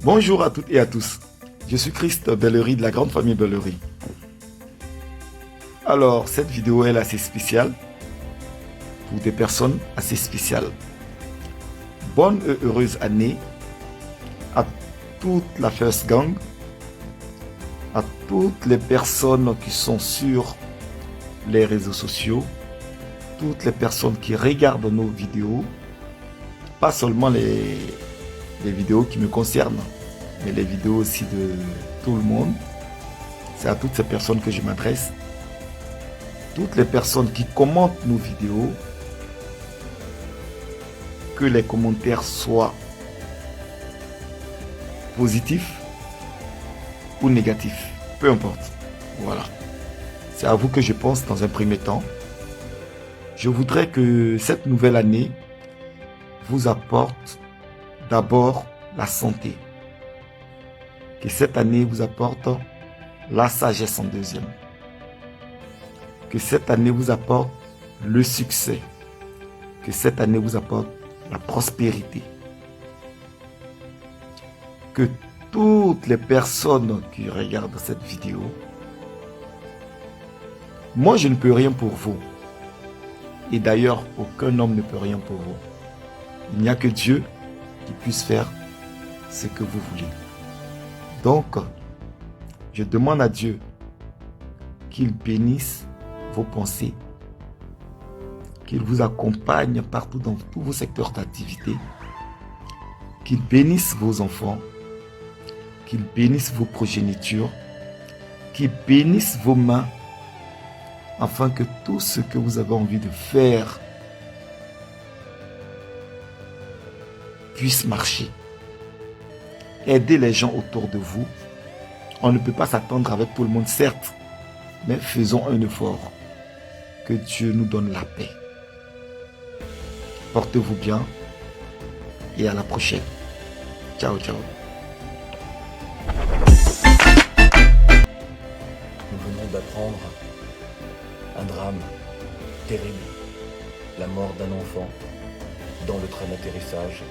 Bonjour à toutes et à tous. Je suis Christ Bellery de la grande famille Bellery. Alors, cette vidéo est assez spéciale pour des personnes assez spéciales. Bonne et heureuse année à toute la First Gang, à toutes les personnes qui sont sur les réseaux sociaux, toutes les personnes qui regardent nos vidéos, pas seulement les vidéos qui me concernent, mais les vidéos aussi de tout le monde. C'est à toutes ces personnes que je m'adresse. Toutes les personnes qui commentent nos vidéos, que les commentaires soient positifs ou négatifs, peu importe. Voilà. C'est à vous que je pense dans un premier temps. Je voudrais que cette nouvelle année vous apporte d'abord la santé. Que cette année vous apporte la sagesse en deuxième. Que cette année vous apporte le succès. Que cette année vous apporte la prospérité. Que toutes les personnes qui regardent cette vidéo, moi je ne peux rien pour vous. Et d'ailleurs, aucun homme ne peut rien pour vous. Il n'y a que Dieu qui puisse faire ce que vous voulez. Donc, je demande à Dieu qu'il bénisse vos pensées, qu'il vous accompagne partout dans tous vos secteurs d'activité, qu'il bénisse vos enfants, qu'il bénisse vos progénitures, qu'il bénisse vos mains, afin que tout ce que vous avez envie de faire puisse marcher. Aidez les gens autour de vous. On ne peut pas s'attendre avec tout le monde, certes, mais faisons un effort. Que Dieu nous donne la paix. Portez-vous bien et à la prochaine. Ciao, ciao. Nous venons d'apprendre un drame terrible, la mort d'un enfant dans le train d'atterrissage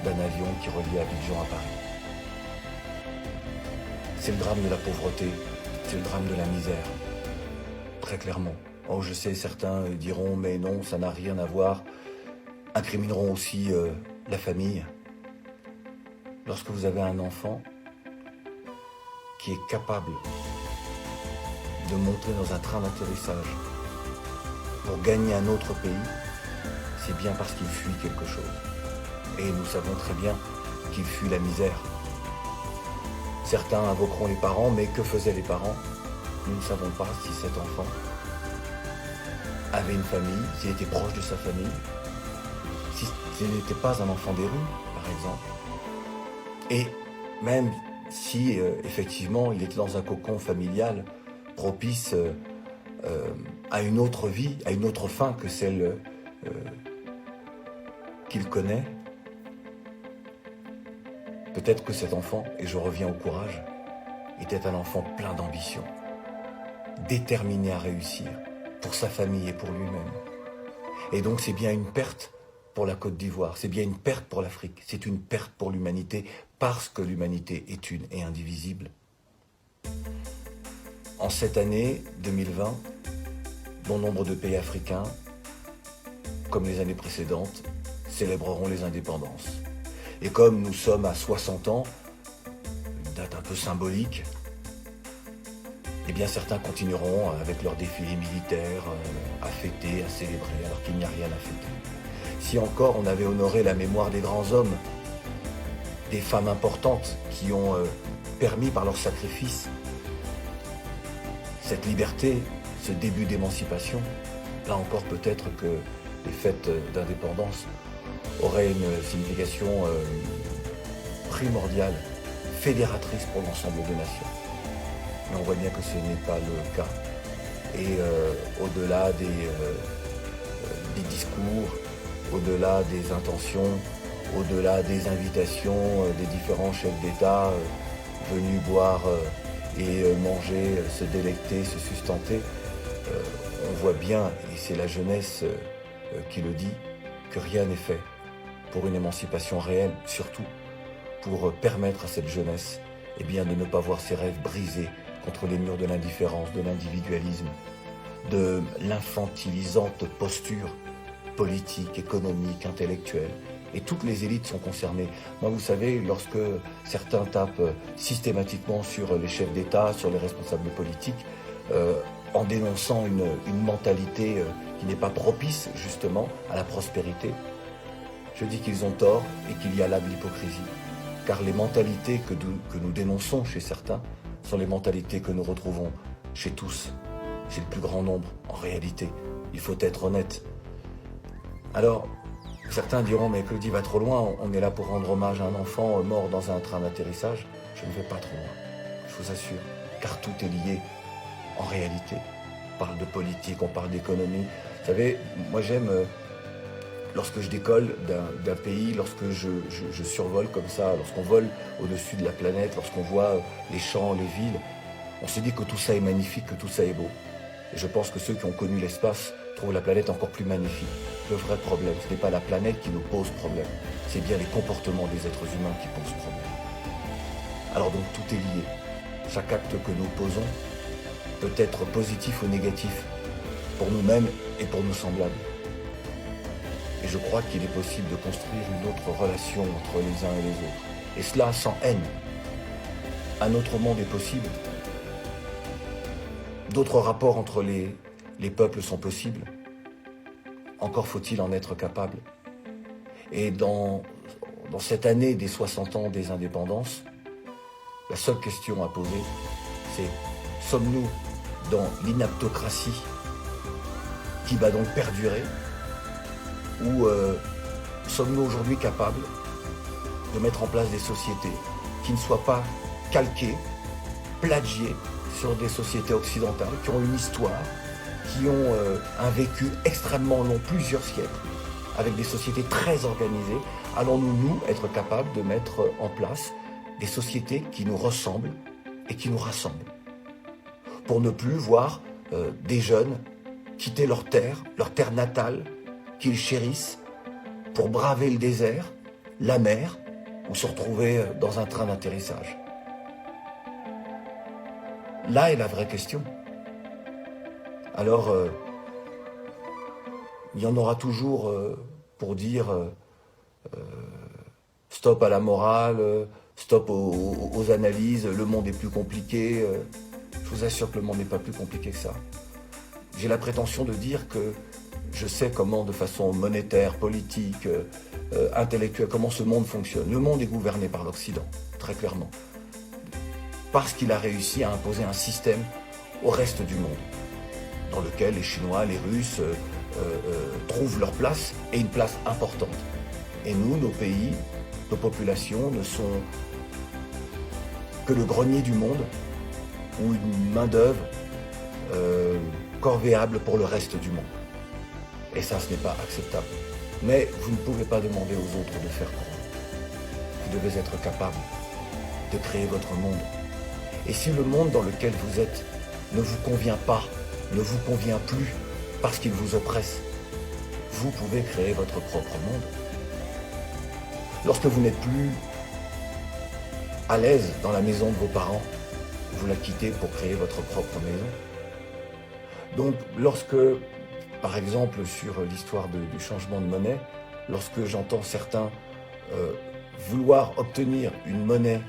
d'un avion qui reliait Abidjan à Paris. C'est le drame de la pauvreté, c'est le drame de la misère, très clairement. Oh, je sais, certains diront, mais non, ça n'a rien à voir, incrimineront aussi la famille. Lorsque vous avez un enfant qui est capable de monter dans un train d'atterrissage pour gagner un autre pays, c'est bien parce qu'il fuit quelque chose. Et nous savons très bien qu'il fuit la misère. Certains invoqueront les parents, mais que faisaient les parents? Nous ne savons pas si cet enfant avait une famille, s'il était proche de sa famille, s'il n'était pas un enfant des rues, par exemple. Et même si, effectivement, il était dans un cocon familial propice à une autre vie, à une autre fin que celle qu'il connaît, peut-être que cet enfant, et je reviens au courage, était un enfant plein d'ambition, déterminé à réussir pour sa famille et pour lui-même. Et donc c'est bien une perte pour la Côte d'Ivoire, c'est bien une perte pour l'Afrique, c'est une perte pour l'humanité, parce que l'humanité est une et indivisible. En cette année 2020, bon nombre de pays africains, comme les années précédentes, célébreront les indépendances. Et comme nous sommes à 60 ans, une date un peu symbolique, eh bien certains continueront avec leur défilé militaire à fêter, à célébrer, alors qu'il n'y a rien à fêter. Si encore on avait honoré la mémoire des grands hommes, des femmes importantes qui ont permis par leur sacrifice cette liberté, ce début d'émancipation, là encore peut-être que les fêtes d'indépendance auraient une signification primordiale, fédératrice pour l'ensemble des nations. Mais on voit bien que ce n'est pas le cas. Et au-delà des discours, au-delà des intentions, au-delà des invitations des différents chefs d'État venus boire et manger, se délecter, se sustenter, on voit bien, et c'est la jeunesse qui le dit, que rien n'est fait pour une émancipation réelle, surtout pour permettre à cette jeunesse eh bien, de ne pas voir ses rêves brisés contre les murs de l'indifférence, de l'individualisme, de l'infantilisante posture politique, économique, intellectuelle. Et toutes les élites sont concernées. Moi, vous savez, lorsque certains tapent systématiquement sur les chefs d'État, sur les responsables politiques, en dénonçant une mentalité qui n'est pas propice, justement, à la prospérité, je dis qu'ils ont tort et qu'il y a là de l'hypocrisie. Car les mentalités que nous dénonçons chez certains sont les mentalités que nous retrouvons chez tous, chez le plus grand nombre, en réalité. Il faut être honnête. Alors, certains diront, mais Claudie va trop loin, on est là pour rendre hommage à un enfant mort dans un train d'atterrissage. Je ne vais pas trop loin, je vous assure, car tout est lié, en réalité. On parle de politique, on parle d'économie. Vous savez, moi j'aime, lorsque je décolle d'un pays, lorsque je survole comme ça, lorsqu'on vole au-dessus de la planète, lorsqu'on voit les champs, les villes, on se dit que tout ça est magnifique, que tout ça est beau. Et je pense que ceux qui ont connu l'espace trouvent la planète encore plus magnifique. Le vrai problème, ce n'est pas la planète qui nous pose problème, c'est bien les comportements des êtres humains qui posent problème. Alors donc tout est lié. Chaque acte que nous posons peut être positif ou négatif pour nous-mêmes et pour nos semblables. Et je crois qu'il est possible de construire une autre relation entre les uns et les autres. Et cela sans haine. Un autre monde est possible. D'autres rapports entre les peuples sont possibles. Encore faut-il en être capable. Et dans cette année des 60 ans des indépendances, la seule question à poser, c'est sommes-nous dans l'inaptocratie qui va donc perdurer, ou sommes-nous aujourd'hui capables de mettre en place des sociétés qui ne soient pas calquées, plagiées sur des sociétés occidentales qui ont une histoire, qui ont un vécu extrêmement long, plusieurs siècles, avec des sociétés très organisées? Allons-nous, nous, être capables de mettre en place des sociétés qui nous ressemblent et qui nous rassemblent, pour ne plus voir des jeunes quitter leur terre natale, qu'ils chérissent, pour braver le désert, la mer, ou se retrouver dans un train d'atterrissage? Là est la vraie question. Alors, il y en aura toujours pour dire stop à la morale, stop aux analyses, le monde est plus compliqué. Je vous assure que le monde n'est pas plus compliqué que ça. J'ai la prétention de dire que je sais comment, de façon monétaire, politique, intellectuelle, comment ce monde fonctionne. Le monde est gouverné par l'Occident, très clairement. Parce qu'il a réussi à imposer un système au reste du monde, dans lequel les Chinois, les Russes trouvent leur place, et une place importante. Et nous, nos pays, nos populations ne sont que le grenier du monde, ou une main-d'œuvre corvéable pour le reste du monde. Et ça, ce n'est pas acceptable. Mais vous ne pouvez pas demander aux autres de faire quoi. Vous devez être capable de créer votre monde. Et si le monde dans lequel vous êtes ne vous convient pas, ne vous convient plus, parce qu'il vous oppresse, vous pouvez créer votre propre monde. Lorsque vous n'êtes plus à l'aise dans la maison de vos parents, vous la quittez pour créer votre propre maison. Donc lorsque, par exemple sur l'histoire du changement de monnaie, lorsque j'entends certains vouloir obtenir une monnaie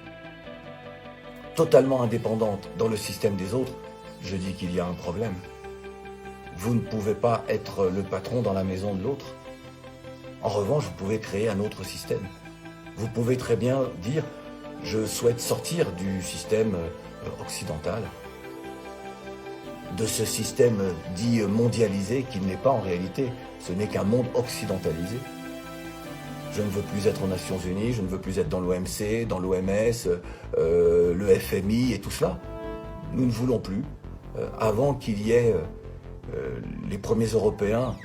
totalement indépendante dans le système des autres, je dis qu'il y a un problème. Vous ne pouvez pas être le patron dans la maison de l'autre. En revanche, vous pouvez créer un autre système. Vous pouvez très bien dire « je souhaite sortir du système occidental », de ce système dit mondialisé qui ne l'est pas en réalité. Ce n'est qu'un monde occidentalisé. Je ne veux plus être aux Nations Unies, je ne veux plus être dans l'OMC, dans l'OMS, le FMI et tout cela. Nous ne voulons plus. Avant qu'il y ait les premiers Européens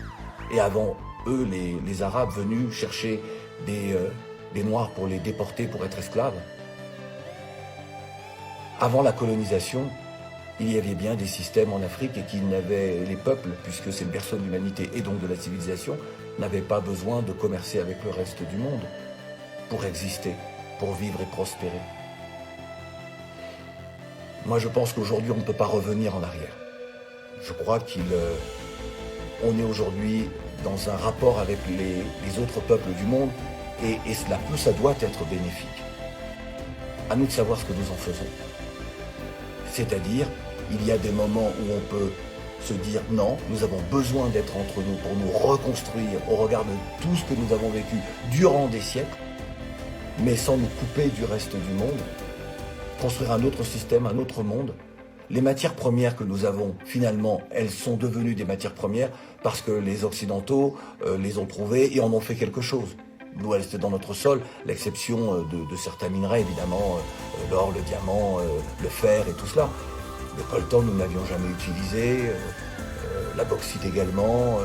et avant eux les Arabes venus chercher des Noirs pour les déporter pour être esclaves, avant la colonisation, il y avait bien des systèmes en Afrique et les peuples, puisque c'est le berceau de l'humanité et donc de la civilisation, n'avaient pas besoin de commercer avec le reste du monde pour exister. pour vivre et prospérer. Moi, je pense qu'aujourd'hui, on ne peut pas revenir en arrière. Je crois qu'on est aujourd'hui dans un rapport avec les autres peuples du monde et ça doit être bénéfique. À nous de savoir ce que nous en faisons. C'est-à-dire, il y a des moments où on peut se dire non, nous avons besoin d'être entre nous pour nous reconstruire au regard de tout ce que nous avons vécu durant des siècles, mais sans nous couper du reste du monde, construire un autre système, un autre monde. Les matières premières que nous avons, finalement, elles sont devenues des matières premières parce que les Occidentaux les ont trouvées et en ont fait quelque chose. Nous, elles étaient dans notre sol, l'exception de certains minerais, évidemment, l'or, le diamant, le fer et tout cela. Le coltan, nous n'avions jamais utilisé, la bauxite également,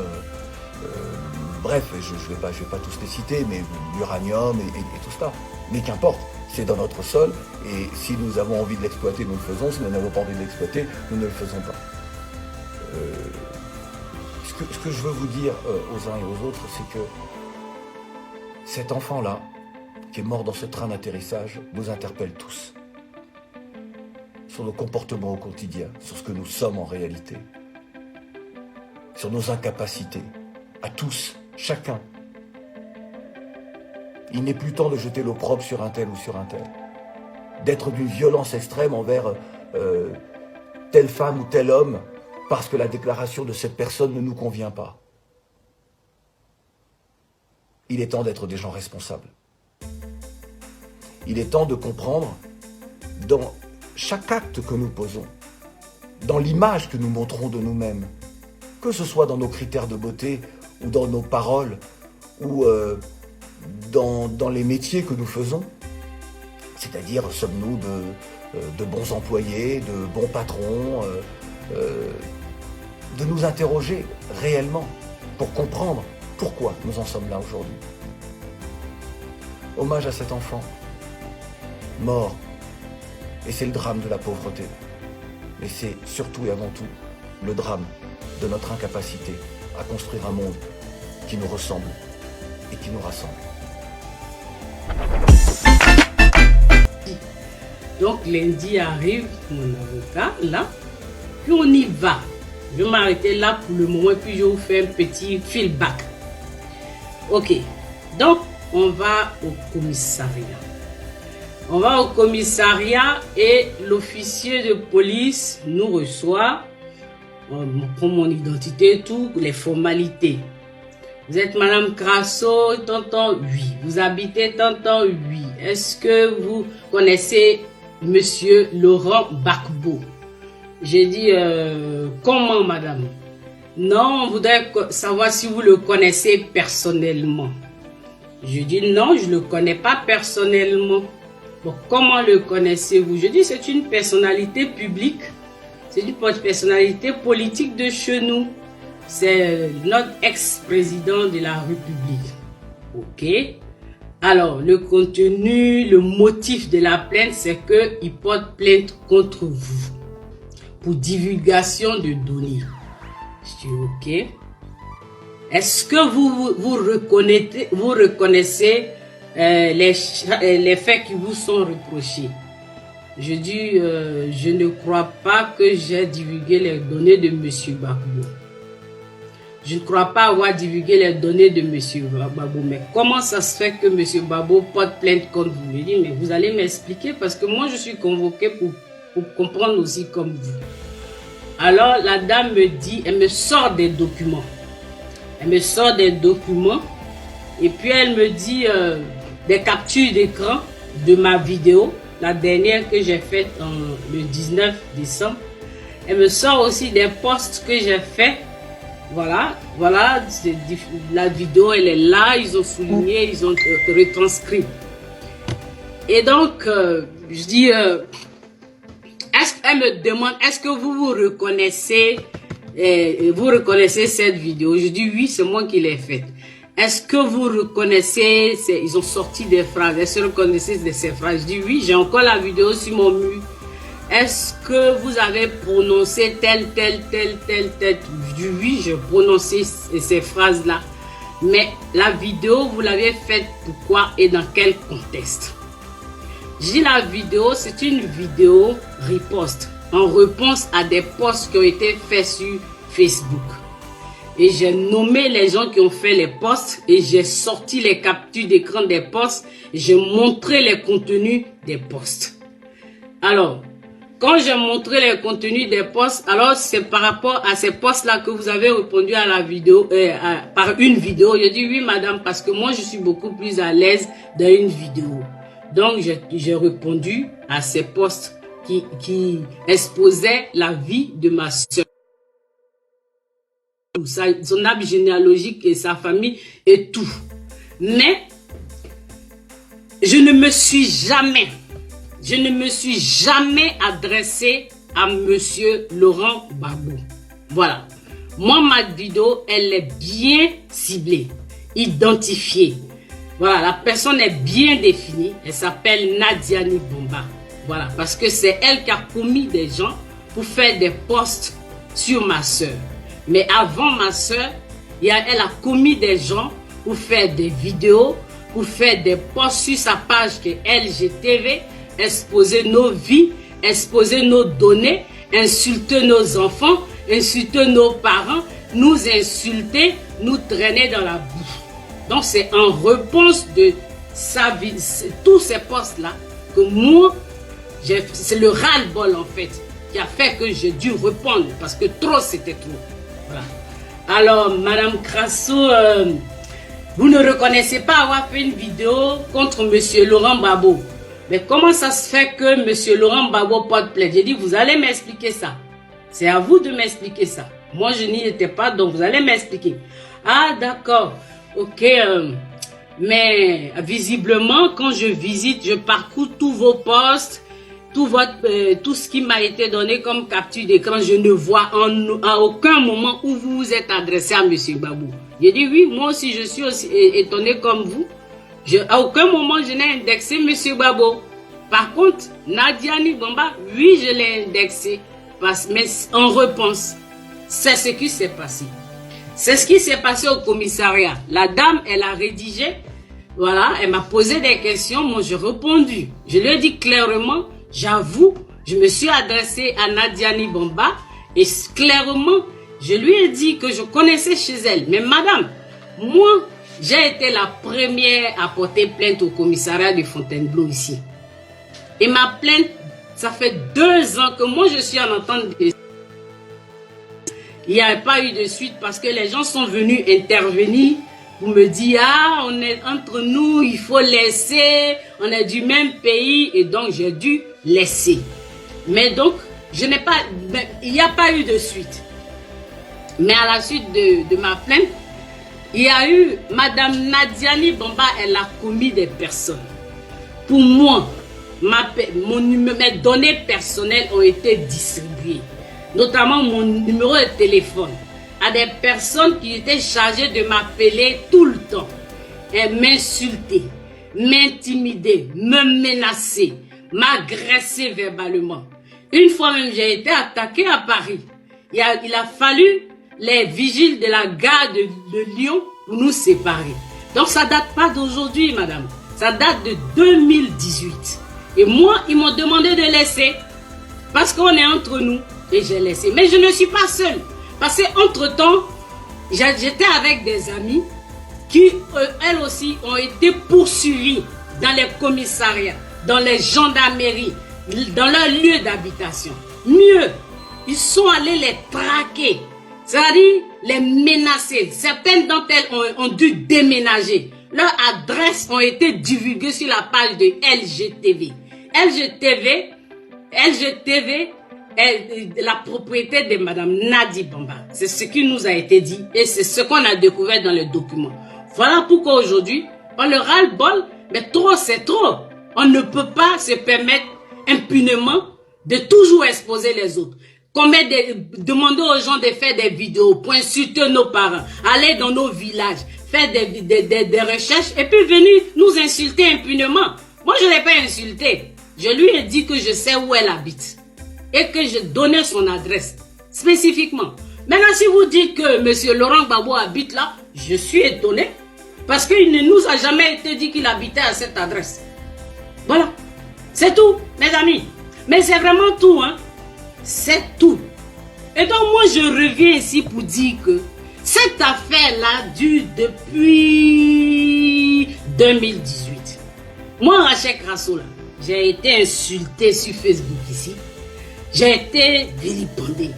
bref, je ne vais pas tous les citer, mais l'uranium et tout cela. Mais qu'importe, c'est dans notre sol, et si nous avons envie de l'exploiter, nous le faisons, si nous n'avons pas envie de l'exploiter, nous ne le faisons pas. Ce que je veux vous dire aux uns et aux autres, c'est que cet enfant-là, qui est mort dans ce train d'atterrissage, nous interpelle tous. Sur nos comportements au quotidien, sur ce que nous sommes en réalité, sur nos incapacités, à tous, chacun. Il n'est plus temps de jeter l'opprobre sur un tel ou sur un tel, d'être d'une violence extrême envers telle femme ou tel homme, parce que la déclaration de cette personne ne nous convient pas. Il est temps d'être des gens responsables. Il est temps de comprendre dans chaque acte que nous posons, dans l'image que nous montrons de nous-mêmes, que ce soit dans nos critères de beauté ou dans nos paroles ou dans les métiers que nous faisons, c'est-à-dire sommes-nous de bons employés, de bons patrons, de nous interroger réellement pour comprendre pourquoi nous en sommes là aujourd'hui. Hommage à cet enfant, mort. Et c'est le drame de la pauvreté. Mais c'est surtout et avant tout le drame de notre incapacité à construire un monde qui nous ressemble et qui nous rassemble. Donc lundi arrive mon avocat, là, puis on y va. Je vais m'arrêter là pour le moment, puis je vous fais un petit feedback. Ok, donc on va au commissariat. On va au commissariat et l'officier de police nous reçoit. On prend mon identité, tout, les formalités. Vous êtes Madame Crasso, tonton? Oui. Vous habitez tonton? Oui. Est-ce que vous connaissez Monsieur Laurent Gbagbo? J'ai dit, comment madame? Non, on voudrait savoir si vous le connaissez personnellement. Je dis non, je ne le connais pas personnellement. Bon, comment le connaissez-vous? Je dis c'est une personnalité publique, c'est une personnalité politique de chez nous. C'est notre ex-président de la République. Ok. Alors, le contenu, le motif de la plainte, c'est qu'il porte plainte contre vous pour divulgation de données. Je dis ok. Est-ce que vous reconnaissez les faits qui vous sont reprochés? Je dis, je ne crois pas que j'ai divulgué les données de M. Gbagbo. Je ne crois pas avoir divulgué les données de M. Gbagbo. Mais comment ça se fait que M. Gbagbo porte plainte contre vous? Je dis, mais vous allez m'expliquer parce que moi je suis convoqué pour comprendre aussi comme vous. Alors la dame me dit, elle me sort des documents. Elle me sort des documents et puis elle me dit des captures d'écran de ma vidéo, la dernière que j'ai faite le 19 décembre. Elle me sort aussi des posts que j'ai faits. Voilà, la vidéo elle est là, ils ont souligné, ils ont retranscrit. Et donc, je dis, elle me demande, est-ce que vous reconnaissez cette vidéo? Je dis oui, c'est moi qui l'ai faite. Est-ce que vous reconnaissez, ils ont sorti des phrases, est-ce que vous reconnaissez ces phrases? Je dis oui, j'ai encore la vidéo sur mon mur. Est-ce que vous avez prononcé tel? Je dis oui, j'ai prononcé ces phrases-là. Mais la vidéo, vous l'avez faite pourquoi et dans quel contexte? J'ai la vidéo, c'est une vidéo riposte en réponse à des posts qui ont été faits sur Facebook. Et j'ai nommé les gens qui ont fait les posts et j'ai sorti les captures d'écran des posts. J'ai montré les contenus des posts. Alors, quand j'ai montré les contenus des posts, alors c'est par rapport à ces posts-là que vous avez répondu à la vidéo, par une vidéo. J'ai dit oui madame, parce que moi je suis beaucoup plus à l'aise dans une vidéo. Donc j'ai répondu à ces posts qui exposaient la vie de ma soeur. Son arbre généalogique et sa famille et tout. Mais je ne me suis jamais adressé à monsieur Laurent Gbagbo. Voilà. Moi, ma vidéo, elle est bien ciblée, identifiée. Voilà, la personne est bien définie. Elle s'appelle Nadiani Bomba. Voilà, parce que c'est elle qui a commis des gens pour faire des posts sur ma soeur. Mais avant ma soeur, elle a commis des gens pour faire des vidéos, pour faire des posts sur sa page qui est LGTV, exposer nos vies, exposer nos données, insulter nos enfants, insulter nos parents, nous insulter, nous traîner dans la boue. Donc c'est en réponse de sa vie, tous ces posts-là que moi, c'est le ras-le-bol en fait, qui a fait que j'ai dû répondre parce que trop c'était trop. Voilà. Alors, Madame Crasso, vous ne reconnaissez pas avoir fait une vidéo contre Monsieur Laurent Gbagbo. Mais comment ça se fait que Monsieur Laurent Gbagbo porte plainte? J'ai dit, vous allez m'expliquer ça. C'est à vous de m'expliquer ça. Moi, je n'y étais pas, donc vous allez m'expliquer. Ah, d'accord. Ok. Mais visiblement, quand je visite, je parcours tous vos posts, tout ce qui m'a été donné comme capture d'écran, je ne vois à aucun moment où vous vous êtes adressé à Monsieur Gbagbo. J'ai dit oui, moi aussi je suis aussi étonné comme vous. À aucun moment je n'ai indexé Monsieur Gbagbo. Par contre, Nadiani Bomba, oui, je l'ai indexé, mais en réponse. C'est ce qui s'est passé. C'est ce qui s'est passé au commissariat. La dame, elle a rédigé, voilà, elle m'a posé des questions, moi j'ai répondu. Je lui ai dit clairement, j'avoue, je me suis adressé à Nadiani Bomba et clairement, je lui ai dit que je connaissais chez elle. Mais madame, moi, j'ai été la première à porter plainte au commissariat de Fontainebleau ici. Et ma plainte, ça fait 2 ans que moi je suis en entente de... Il n'y a pas eu de suite parce que les gens sont venus intervenir pour me dire, ah, on est entre nous, il faut laisser, on est du même pays et donc j'ai dû laisser. Mais donc, il n'y a pas eu de suite. Mais à la suite de ma plainte, il y a eu Madame Nadiani Bomba, elle a commis des personnes. Pour moi, mes données personnelles ont été distribuées, notamment mon numéro de téléphone, à des personnes qui étaient chargées de m'appeler tout le temps et m'insulter, m'intimider, me menacer, m'agresser verbalement. Une fois même, j'ai été attaquée à Paris. Il a fallu les vigiles de la gare de Lyon pour nous séparer. Donc ça date pas d'aujourd'hui, madame. Ça date de 2018. Et moi, ils m'ont demandé de laisser. Parce qu'on est entre nous. Et j'ai laissé. Mais je ne suis pas seule. Parce qu'entre-temps, j'étais avec des amis qui, elles aussi, ont été poursuivies dans les commissariats, dans les gendarmeries, dans leur lieu d'habitation. Mieux, ils sont allés les traquer, c'est-à-dire les menacer. Certaines d'entre elles ont dû déménager. Leurs adresses ont été divulguées sur la page de LGTV. LGTV est la propriété de Madame Nadi Bomba. C'est ce qui nous a été dit et c'est ce qu'on a découvert dans les documents. Voilà pourquoi aujourd'hui, on le ras-le-bol, mais trop c'est trop. On ne peut pas se permettre impunément de toujours exposer les autres. Demander aux gens de faire des vidéos pour insulter nos parents, aller dans nos villages, faire des recherches et puis venir nous insulter impunément. Moi, je ne l'ai pas insulté. Je lui ai dit que je sais où elle habite et que je donnais son adresse spécifiquement. Maintenant, si vous dites que M. Laurent Gbagbo habite là, je suis étonné parce qu'il ne nous a jamais été dit qu'il habitait à cette adresse. Voilà. C'est tout, mes amis. Mais c'est vraiment tout, hein. C'est tout. Et donc moi je reviens ici pour dire que cette affaire-là dure depuis 2018. Moi, Rachel Crasso, là, j'ai été insulté sur Facebook ici. J'ai été vilipendé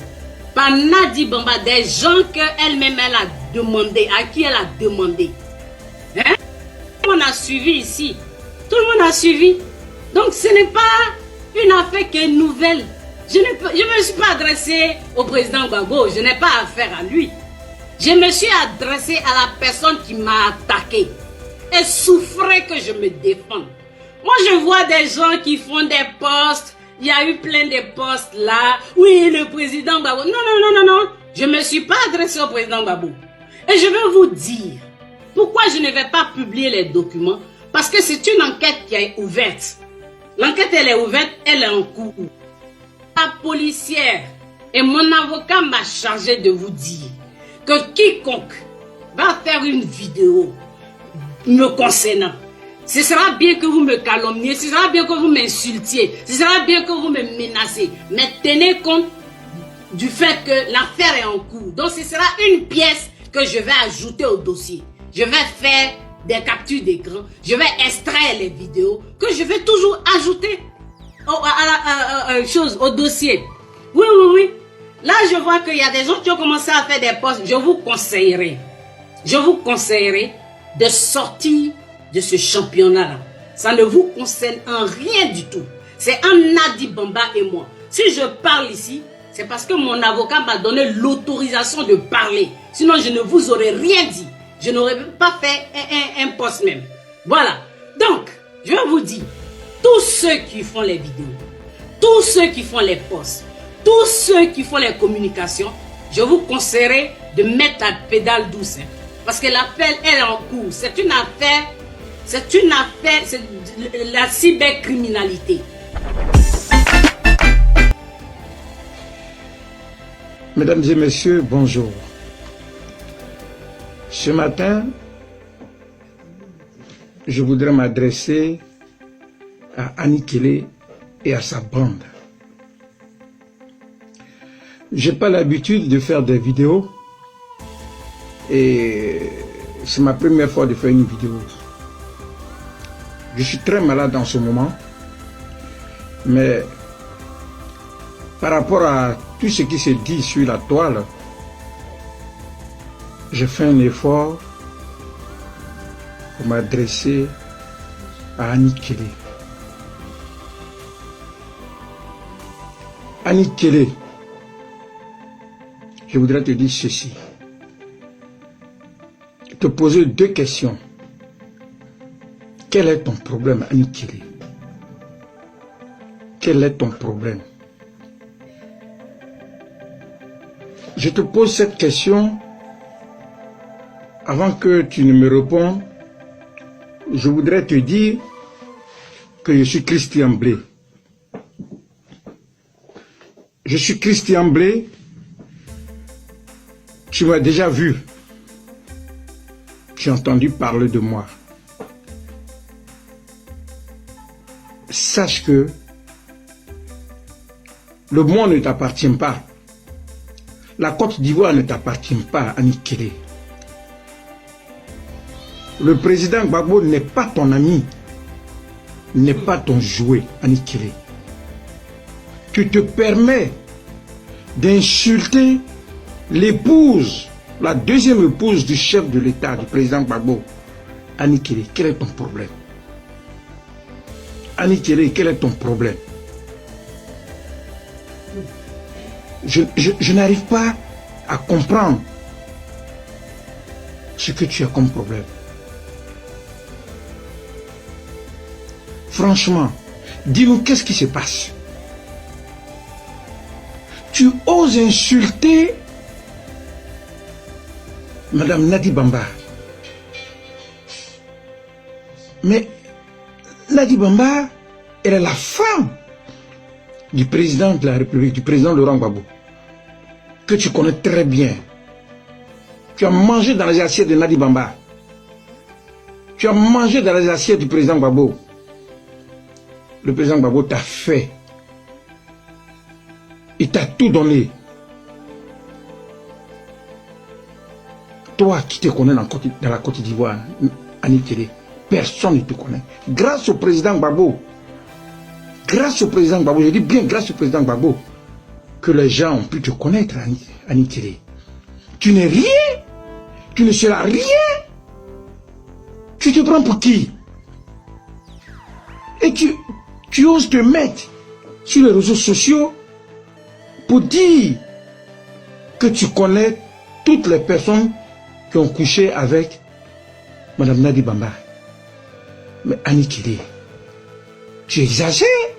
par Nadi Bamba, des gens qu'elle-même elle a demandé, à qui elle a demandé. Hein? Tout le monde a suivi ici. Tout le monde a suivi. Donc ce n'est pas une affaire qui est nouvelle. Je ne me suis pas adressé au président Gbagbo. Je n'ai pas affaire à lui. Je me suis adressé à la personne qui m'a attaqué. Elle souffrait que je me défende. Moi, je vois des gens qui font des posts. Il y a eu plein de posts là. Oui, le président Gbagbo. Non, non, non, non, non. Je ne me suis pas adressé au président Gbagbo. Et je vais vous dire pourquoi je ne vais pas publier les documents. Parce que c'est une enquête qui est ouverte. L'enquête, elle est ouverte, elle est en cours. La policière et mon avocat m'a chargé de vous dire que quiconque va faire une vidéo me concernant, ce sera bien que vous me calomniez, ce sera bien que vous m'insultiez, ce sera bien que vous me menacez, mais tenez compte du fait que l'affaire est en cours. Donc ce sera une pièce que je vais ajouter au dossier. Je vais faire des captures d'écran, je vais extraire les vidéos que je vais toujours ajouter au dossier. Oui, oui, oui. Là, je vois qu'il y a des gens qui ont commencé à faire des posts. Je vous conseillerais de sortir de ce championnat-là. Ça ne vous concerne en rien du tout. C'est un Nadi Bamba et moi. Si je parle ici, c'est parce que mon avocat m'a donné l'autorisation de parler. Sinon, je ne vous aurais rien dit. Je n'aurais pas fait un post même. Voilà. Donc, je vais vous dire, tous ceux qui font les vidéos, tous ceux qui font les posts, tous ceux qui font les communications, je vous conseillerais de mettre la pédale douce. Hein, parce que l'appel est en cours. C'est une affaire, c'est la cybercriminalité. Mesdames et messieurs, bonjour. Ce matin, je voudrais m'adresser à Annie Kelly et à sa bande. Je n'ai pas l'habitude de faire des vidéos et c'est ma première fois de faire une vidéo. Je suis très malade en ce moment, mais par rapport à tout ce qui se dit sur la toile, je fais un effort pour m'adresser à Annie Kelly. Annie Kelly, je voudrais te dire ceci. Te poser deux questions. Quel est ton problème, Annie Kelly? Quel est ton problème? Je te pose cette question avant que tu ne me répondes. Je voudrais te dire que je suis Christian Blé. Je suis Christian Blé. Tu m'as déjà vu. Tu as entendu parler de moi. Sache que le monde ne t'appartient pas. La Côte d'Ivoire ne t'appartient pas, Annie Kelly. Le président Gbagbo n'est pas ton ami, n'est pas ton jouet, Annie Kelly. Tu te permets d'insulter l'épouse, la deuxième épouse du chef de l'État, du président Gbagbo. Annie Kelly, quel est ton problème? Annie Kelly, quel est ton problème? Je n'arrive pas à comprendre ce que tu as comme problème. Franchement, dis-nous qu'est-ce qui se passe. Tu oses insulter Madame Nadi Bamba. Mais Nadi Bamba, elle est la femme du président de la République, du président Laurent Gbagbo, que tu connais très bien. Tu as mangé dans les assiettes de Nadi Bamba. Tu as mangé dans les assiettes du président Gbagbo. le président Gbagbo t'a fait. Il t'a tout donné. Toi qui te connais dans la Côte d'Ivoire, Annick Thierry, personne ne te connaît. Grâce au président Gbagbo, je dis bien grâce au président Gbagbo, que les gens ont pu te connaître, Annick Thierry. Tu n'es rien, tu ne seras rien. Tu te prends pour qui? Et tu oses te mettre sur les réseaux sociaux pour dire que tu connais toutes les personnes qui ont couché avec Madame Nadi Bamba. Mais Annick Thierry, tu exagères.